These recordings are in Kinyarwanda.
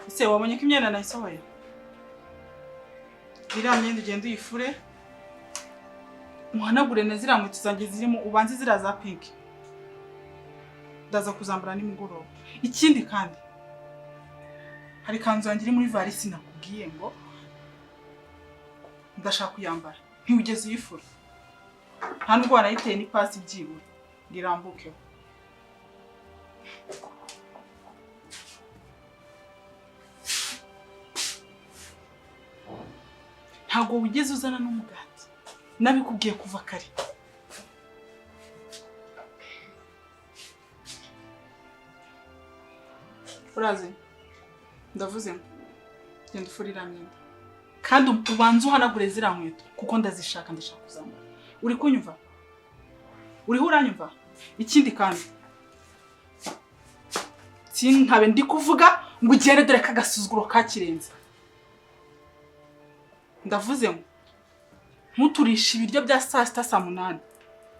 ese wabonye ko imyenda nayisohoye? Iriya myenda ugenda uyifure muhanagure na ziriya nkweto zanjye zirimo ubanze ziriya za pink. Ndaza kuzambara nimugoroba. Ikindi kandi hari ikanzu yanjye iri muri varisi nakubwiye ngo ndashaka kuyambara. Ntiwigeze uyifura. Nta nubwo wanayiteye n'ipasi byibura ngirambukeho. Ntago wigeze uzana n'umugati. Nabikubwiye kuva kare. Uraze ndavuze ngo genda ufurira myenda kandi ubanze uhanagure ziriya nkweto kuko ndashaka kuzambara. Uri kunyumva? Uriho uranyumva? Ikindi kandi sinkabe ndi kuvuga ngo ugere dore kagasuzuguro kakirenze. Ndavuze ngo ntuturishe ibiryo bya saa 8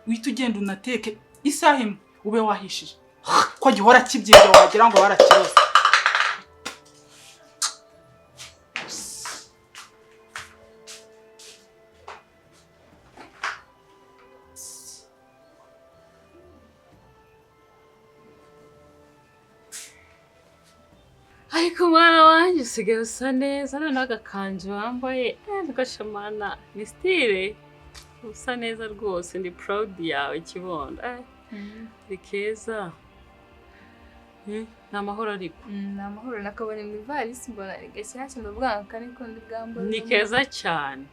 uhita ugenda unateke isaha imwe ube wahishije ko gihora kibyinda wagira ngo barakiroza. Ariko mwana wanjye usigaye usa neza noneho agakanzu wambaye ntugashamana ni style usa neza rwose ndi proud yawe kibondo ni keza namahoro ariko namahoro nakabone mu varisi mbona gashyashya ndabwanka ariko ndi bwambo ni keza cyane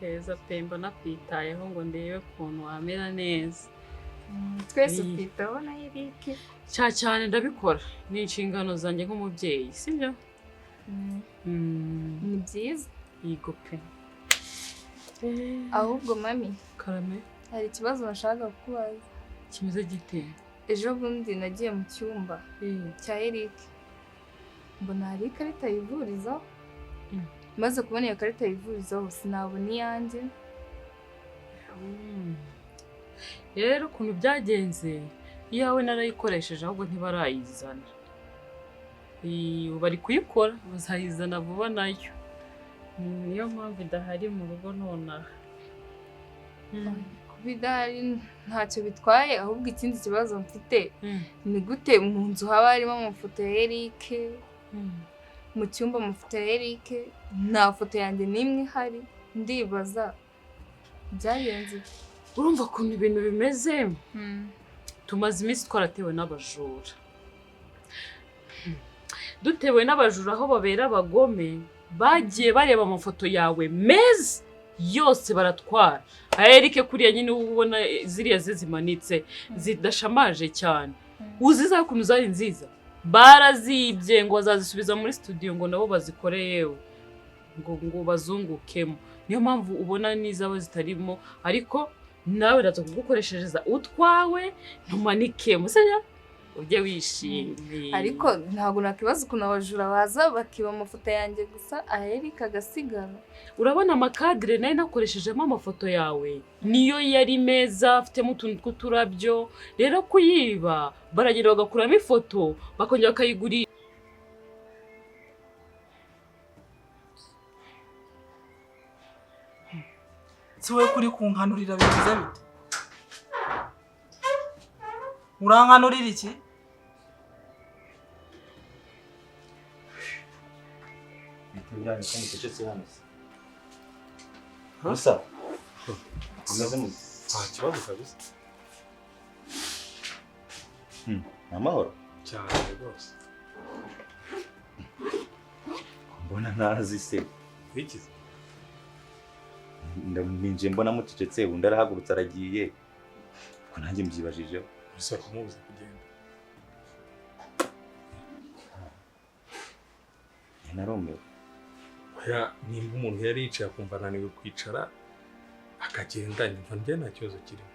keza pemba nakwitayeho ngo ndebe kuntu wamera neza twese twitaho na Eric cyane ndabikora ni inshingano zanjye nk'umubyeyi sibyo ni byiza yego pe ahubwo mami karame hari ikibazo nashaka kukubaza. Kimeze gite? Ejo bundi nagiye mu cyumba cya Eric mbona hari ikarita yivurizaho maze kubona iyo karita yivurizaho sinabona iyanjye. Rero ukuntu byagenze iyawe narayikoresheje ahubwo ntibarayizana. Bari kuyikora bazayizana vuba nayo. Niyo mpamvu idahari mu rugo nonaha. Kubidari ntacyo bitwaye ahubwo ikindi kibazo mfite ni gute mu nzu haba harimo amafoto ya Eric mu cyumba amafoto ya Eric nta foto yanjye nimwe ihari ndibaza byagenze. Urumva ukuntu ibintu bimeze tumaze iminsi twaratewe n'abajura. Dutewe n'abajura aho babera abagome bagiye bareba amafoto yawe meza yose baratwara. Eric kuriya nyine ubona ziriya zimanitse zidashamaje cyane. Uziza kuntu zari nziza barazibye ngo bazazisubiza muri studio ngo nabo bazikore yewe ngo bazungukemo. Niyo mpamvu ubona nizaba zitarimo ariko nawe ndaza kugukoreshereza utwawe ntumanike musenya ujye wishimye. Ariko ntago nakibaza ukuntu abajura baza bakiba amafoto yanjye gusa Eric agasigara. Urabona amakadire nayo nakoreshejemo amafoto yawe niyo yari meza afitemo utuntu tw'uturabyo. Rero kuyiba baragenda bagakuramo ifoto bakongera bakayigurira. Siwe kuri kunkanurira bivuze bite? Urankanurira iki? Bitujyanye ko mucecetse hano. Musa. Umaze mu kibazo kabisa. Amahoro Cyane rwose. Mbona ntazi se. Wikize. Ndabinje mbona mucecetse undi arahagurutse aragiye. Ko nanjye mbyibajije. Gusa kumubuza kugenda. Narumiwe. Oya nimba umuntu yari yicaye akumva ananiwe kwicara akagenda nyumva njye nta kibazo kirimo.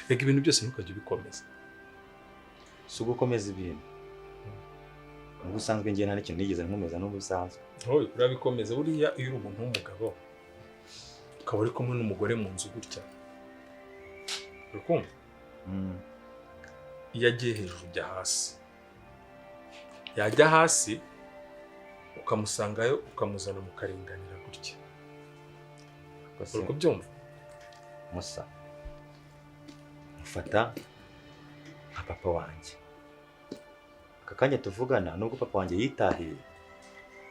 Reka ibintu byose ntukajye ubikomeza. Si ugukomeza ibintu. Ubwo usanzwe njye nta n'ikintu nigeze nkomeza n'ubusanzwe. Oya urabikomeza buriya iyo uri umuntu w'umugabo ukaba uri kumwe n'umugore mu nzu gutya. Urukumva? Iyo agiye hejuru ujya hasi. yajya hasi ukamusangayo ukamuzana mukaringanira gutya. Uri kubyumva? Musa mufata nka papa wanjye. Aka kanya tuvugana nubwo papa wanjye yitahiye,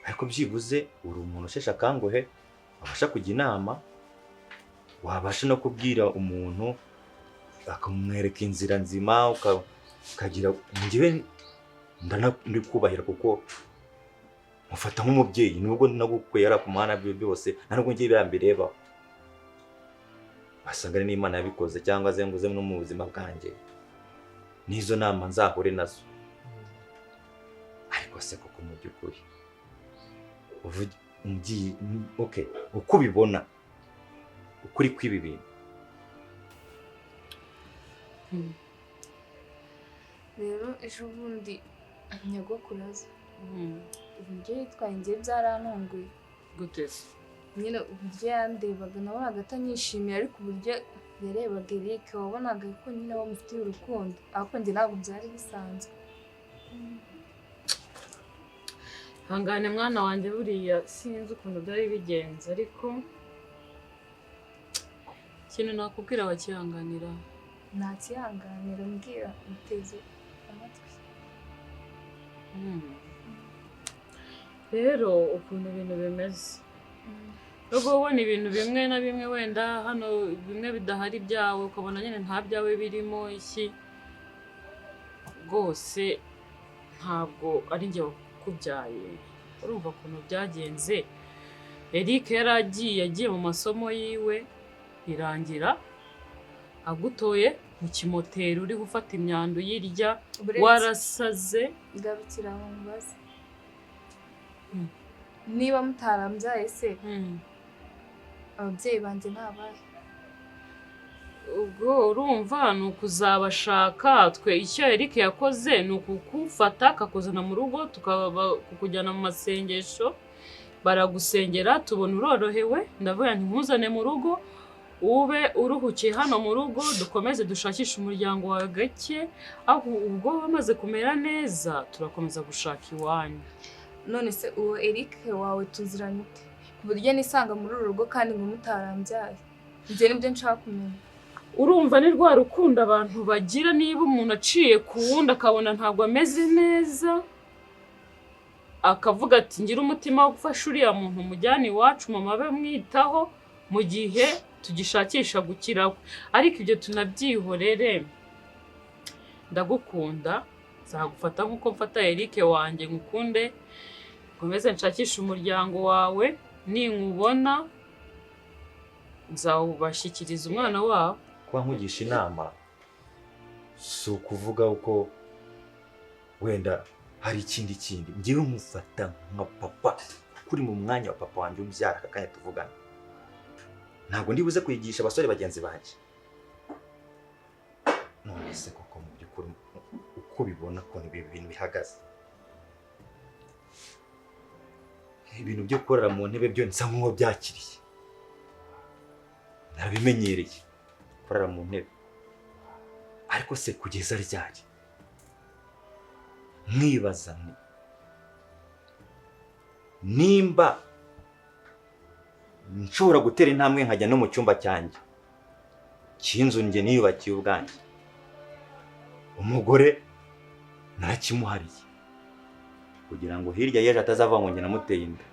ariko byibuze uri umuntu usheshe akanguhe wabasha kujya inama, wabasha no kubwira umuntu akamwereka inzira nzima, ukagira njyewe ndi kubahira kuko mufata nk'umubyeyi nubwo nagukwera ku mahana byo byose ntabwo ngiye birambireba. Basanga n'Imana yabikoze cyangwa zenguze no mu buzima bwanjye. Nizo nama nzahure nazo. Ariko se koko mu by'ukuri okay, uko ubibona ukuri kw'ibi bintu. Rero ejo bundi nyogokuru aza uburyo yitwaye njye byarantunguye. Gute se? Nyine uburyo yandebaga nabonaga atanyishimiye, ariko uburyo yarebaga Eric wabonaga ko nyine bamufitiye urukundo, ariko njye ntabwo byari bisanzwe. Hangane mwana wanjye, buriya sinzi ukuntu byari bigenze, ariko ikintu nakubwira wakihanganira. Ntakihanganira, mbwira muteze amatwi. Rero ukuntu ibintu bimeze, ubwo ubona ibintu bimwe na bimwe wenda hano bimwe bidahari byawe ukabona nyine nta byawe birimo iki, rwose ntabwo ari njye wakubyaye. Urumva ukuntu byagenze. Eric yagiye mu masomo yiwe birangira agutoye mu kimoteri uri gufata imyanda uyirya warasaze. Garukira aho mubaze, niba mutarambyaye se ababyeyi banjye ntabahe? Ubwo urumva ni ukuzabashaka. Twe icyo Eric yakoze ni ukukufata akakuzana mu rugo tukakujyana mu masengesho, baragusengera tubona urorohewe, ndavuga nti mpuzane mu rugo ube uruhukiye hano mu rugo, dukomeze dushakishe umuryango wawe gake, aho ubwo wamaze kumera neza turakomeza gushaka iwanyu. None se uwo Eric wawe tuziranye ute ku buryo nisanga muri uru rugo kandi ngo mutarambyaye? Njye nibyo nshaka kumenya. Urumva ni rwa rukundo abantu bagira, niba umuntu aciye ku wundi akabona ntabwo ameze neza akavuga ati ngira umutima wo gufasha uriya muntu mujyane iwacu mama be mwitaho mu gihe tugishakisha gukira. Ariko ibyo tunabyihorere, ndagukunda, nzagufata nk'uko mfata Eric wanjye ngukunde, komeze nshakisha umuryango wawe, ninkubona nzawubashyikiriza umwana wawe. Kuba nkugisha inama si ukuvuga uko wenda hari ikindi njyewe mufata nka papa, kuri mu mwanya wa papa wanjye umbyara aka kanya tuvugana. Ntabwo ndibuze kwigisha abasore bagenzi banjye. None se koko mu by'ukuri uko bibona ko ibi bintu bihagaze, ibintu byo korera mu ntebe byo nsa nk'uwo byakiriye, nabimenyereye korera mu ntebe. Ariko se kugeza ryari? Mwibaza nimba nshobora gutera intambwe nkajya no mu cyumba cyanjye cy'inzu njye niyubakiye ubwanjye, umugore narakimuhariye kugira ngo hirya y'ejo atazava ngo njye namuteye inda.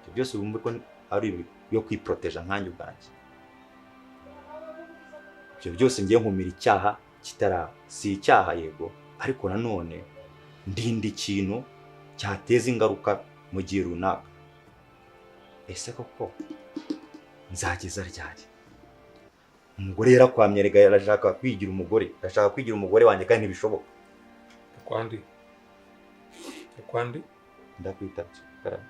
Ibyo byose bumve ko ari yo kwiproteja nkanjye ubwanjye. Ibyo byose ngiye nkumira icyaha kitaraba. Si icyaha yego, ariko nanone ndinda ikintu cyateza ingaruka mu gihe runaka. Ese koko nzageza ryari? Umugore yarakwamye, rega yarashaka kwigira umugore, arashaka kwigira umugore wanjye kandi ntibishoboka. Kwandi ndakwitabye karame.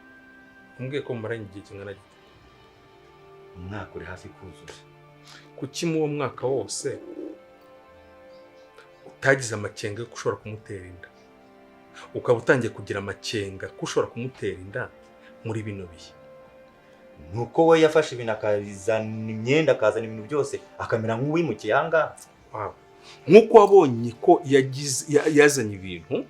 umbwiye ko mumaranye igihe kingana gite? Umwaka uri hafi kuzuza. Kuki mu uwo mwaka wose utagize amakenga yo ushobora kumutera inda, ukaba utangiye kugira amakenga ko ushobora kumutera inda muri bino bihe? Nuko we yafashe ibintu akazana imyenda, akazana ibintu byose akamera nk'uwimukiye ahangaha. Nk'uko wabonye ko yazanye ibintu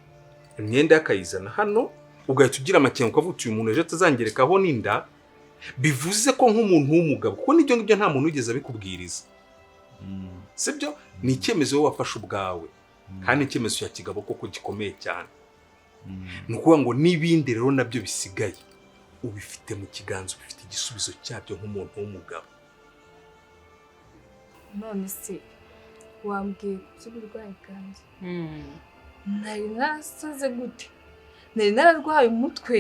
imyenda yakayizana hano ugahita ugira amakenga ukavuga uyu muntu ejo atazangerekaho n'inda, bivuze ko nk'umuntu w'umugabo, kuko n'ibyo ngibyo nta muntu wigeze abikubwiriza, sibyo? Ni icyemezo wowe wafashe ubwawe, kandi icyemezo cya kigabo koko gikomeye cyane. Ni ukuvuga ngo n'ibindi rero nabyo bisigaye ubifite mu kiganza, ubifite igisubizo cyabyo nk'umuntu w'umugabo. none se wambwiye ku by'uburwayi bwanjye nari narasaze gute? Nari nararwaye umutwe?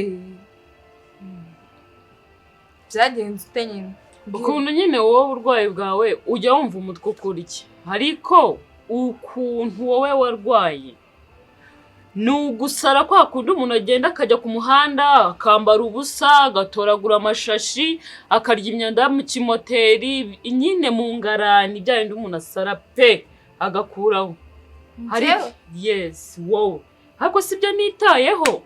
Byagenze ute nyine? ukuntu nyine wowe uburwayi bwawe ujya wumva umutwe ukora iki, ariko ukuntu wowe warwaye ni ugusara kwa kundi umuntu agenda akajya ku muhanda akambara ubusa, agatoragura amashashi, akarya imyanda mu kimoteri, nyine mu ngarani, bya bindi umuntu asara pe agakuraho. Yes, wowe ariko sibyo nitayeho.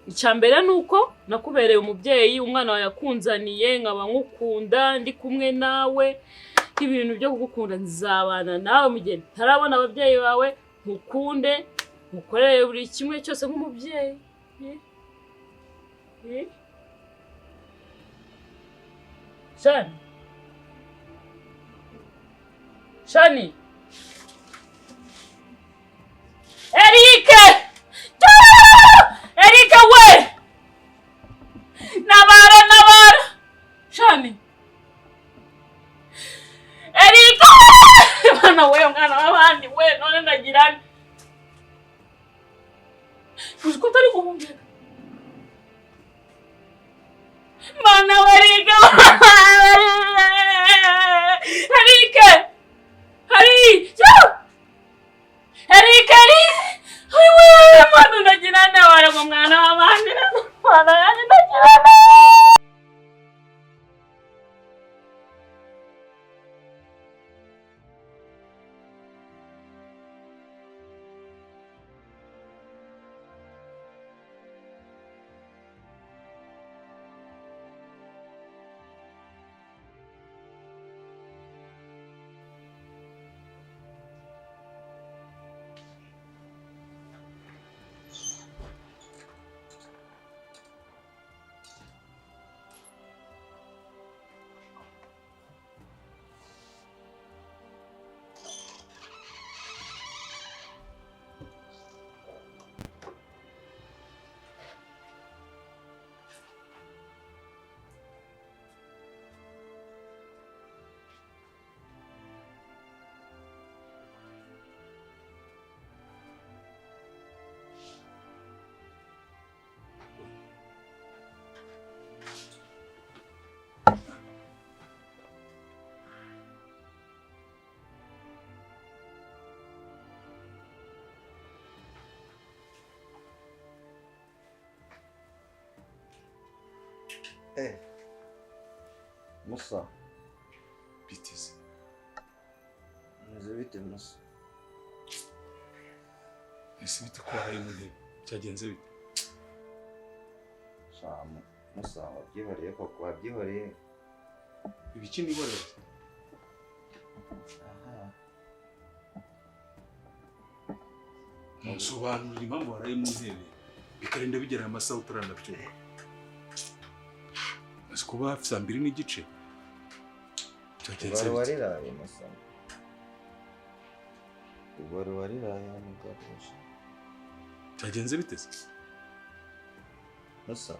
Icya mbere ni uko nakubereye umubyeyi, umwana wawe yakunzaniye, nkaba nkukunda, ndi kumwe nawe, ibintu byo kugukunda nzabana nawe mu gihe ntarabona ababyeyi bawe, nkukunde, nkukorere buri kimwe cyose nk'umubyeyi. Shani, Shani, Erike! Erike we! Nabara! Shani! Erike! Mwana we, mwana w'abandi we, none ndagirana. Uzi ko utari kumbwira? Mwana we, Erike! Erike! Erike! Ayiwe, mwana ndagirana, wari ngo mwana w'abandi, mwana yanjye ndagirana. Musa, Biteze. meze bite Musa? Ese bite ko waraye mu ntebe? Byagenze bite? Shamu, Musa wabyihoreye koko, wabyihoreye. Ibiki niboneye? Aha. Nsobanurira impamvu waraye mu ntebe bikarinda bigera amasaha utaranabyuka. Ese kuba hafi saa 2:30? Byagenze bite? Wariraye Musa. Wariraye mugabo. Byagenze bite? Musa.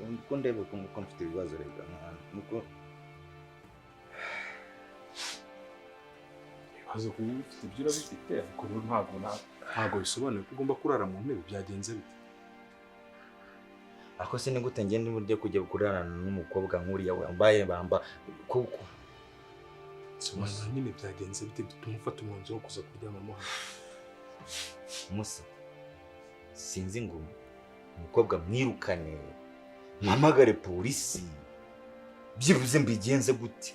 Uko ndebe ko mfite ibibazo rega mwana. Nuko ibibazo ufite ibyo urabifite ariko ntabwo bisobanuye ko ugomba kurara mu ntebe. Byagenze bite? ako se ni gute ngende buryo kujya kurarana n'umukobwa nkuriya wambaye bamba kuko sobanura nyine byagenze bite bituma ufata umwanzuro wo kuza kuryamamo hano? Musa, sinzi ngo umukobwa mwirukane mpamagare polisi byibuze mbigenze gute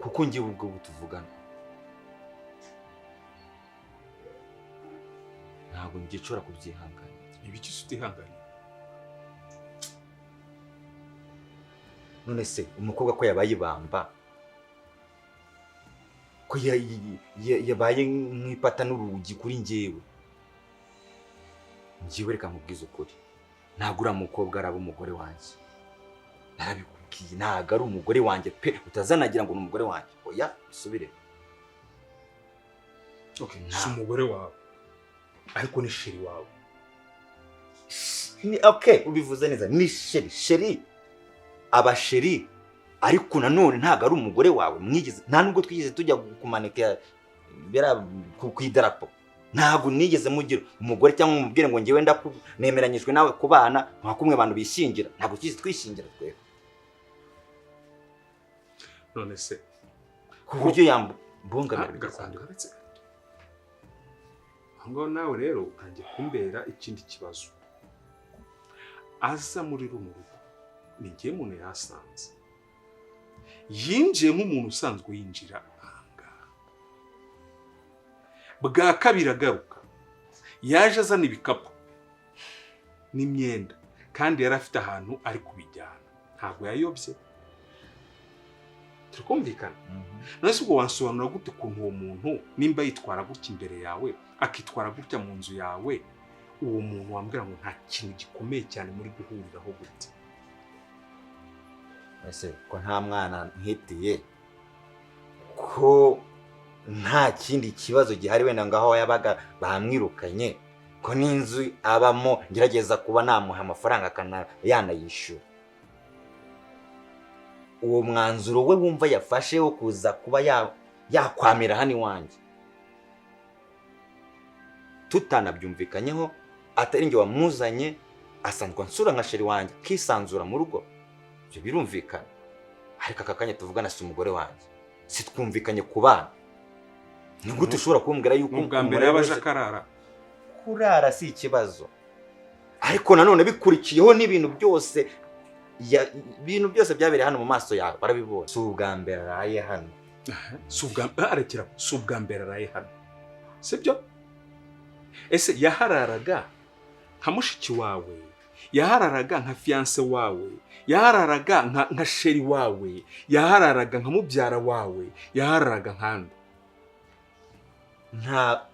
kuko ngiye ubwo butuvugana ntabwo ngicora kubyihangana. Ibiki utihangana? None se umukobwa ko yabaye bamba ko ko yabaye nk'ipata n'urugi kuri njyewe. Njyewe reka nkubwize ukuri, ntabwo uriya mukobwa araba umugore wanjye. Narabikubwiye, ntabwo ari umugore wanjye pe, utazanagira ngo ni umugore wanjye. Oya, bisubire. Okay, si umugore wawe ariko ni sheri wawe. Okay, ubivuze neza, ni sheri. Abasheri ariko nanone ntabwo ari umugore wawe mwigeze, nta nubwo twigeze tujya kumanika bera ku idarapo. Ntabwo nigeze mugira umugore cyangwa umubwire ngo ngewe nemeranyijwe nawe kubana nka kumwe abantu bishingira. Ntabwo twigeze twishingira twebwe. None se ku buryo yambungamira gakwanditse ngo nawe rero utangiye kumbera ikindi kibazo. Aza muri runo rugo ni ngiye umuntu yasanze yinjiye nk'umuntu usanzwe yinjira ahangaha. Bwa kabiri agaruka yaje azana ibikapu n'imyenda kandi yari afite ahantu ari kubijyana, ntabwo yayobye. Turikumvikana? None se ubwo wansobanura gute ukuntu uwo muntu nimba yitwara gutya imbere yawe akitwara gutya mu nzu yawe, uwo muntu wambwira ngo nta kintu gikomeye cyane muri guhuriraho gute? Ese ko nta mwana nkitiye, ko nta kindi kibazo gihari wenda ngaho yabaga bamwirukanye, ko n'inzu abamo ngerageza kuba namuha amafaranga yanayishyura. Uwo mwanzuro we wumva yafashe wo kuza kuba yakwamira hano iwanjye, tutanabyumvikanyeho, atari njye wamuzanye, asanzwe ansura nka sheri wanjye, kisanzura mu rugo, ibyo birumvikana. Ariko aka kanya tuvugana si umugore wanjye, si twumvikanye ku bana. Ni gute ushobora kumbwira yuko ubwa mbere yabaje akarara? Kurara si ikibazo, ariko nanone bikurikiyeho n'ibintu byose byabereye hano mu maso yawe barabibona. Si ubwa mbere araye hano. Si ubwa mbere araye hano, sibyo? Ese yahararaga nka mushiki wawe, yahararaga nka fiance wawe, yahararaga nka sheri wawe, yahararaga nka mubyara wawe, yahararaga nkande?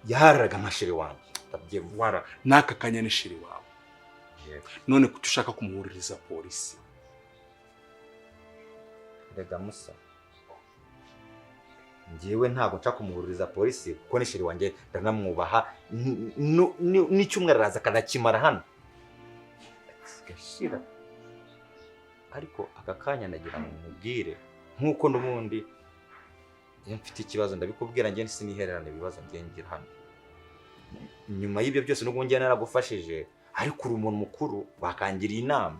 Yahararaga nka sheri wanjye. Wara naka kanya ni sheri wawe. None kuki ushaka kumuhuririza polisi? Rega Musa, njyewe ntabwo nshaka kumuhuririza polisi kuko ni sheri wanjye, ndanamwubaha. N'icyumweru araza akanakimara hano gashira. Ariko aka kanya nagira ngo mubwire nk'uko n'ubundi iyo mfite ikibazo ndabikubwira, njye sinihererane ibibazo ngira hano. Nyuma y'ibyo byose n'ubwo njye naragufashije, ariko uri umuntu mukuru wakangiriye inama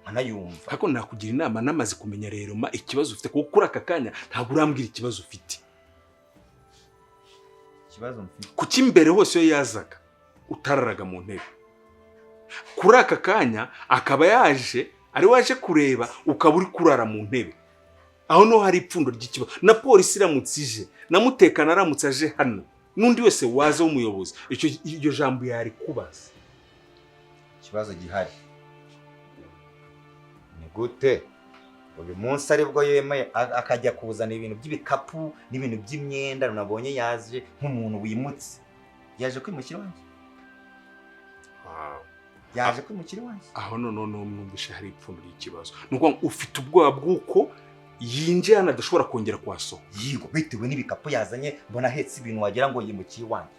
nkanayumva. Ariko nakugira inama namaze kumenya rero ikibazo ufite, kuko kuri aka kanya ntabwo urambwira ikibazo ufite. Ikibazo mfite kuki imbere hose yo yazaga utararaga mu ntebe, kuri aka kanya akaba yaje ari waje kureba ukaba uri kurara mu ntebe? Aho no hari ipfundo ry'ikibazo. Na polisi iramutse ije, na mutekano aramutse aje hano, n'undi wese waza w'umuyobozi, iryo jambo yari kubaza. Ikibazo gihari ni gute uyu munsi aribwo yemeye akajya kuzana ibintu by'ibikapu n'ibintu by'imyenda, nabonye yaje nk'umuntu wimutse. Yaje kwimukira wanjye. Yaje kwimukira wanjye. Aho none numvishe hari ipfundo ry'ikibazo. Nuko ufite ubwoba bw'uko yinjiye anadashobora kongera kwasohoka. Yigo bitewe n'ibikapu yazanye, mbona ahetse ibintu wagira ngo yimukiye wanjye.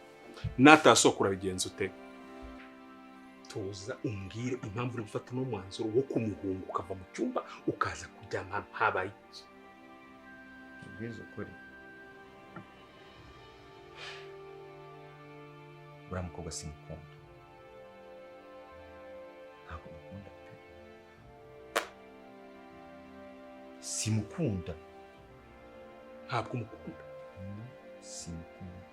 Natasokura bigenza ute? Tuza umbwire impamvu uri gufata n'umwanzuro wo kumuhunga ukava mu cyumba ukaza kuryama habaye iki? Ubwiza ukuri, uriya mukobwa simukunda. Ntabwo mukunda pe, simukunda. Ntabwo mukunda? Simukunda.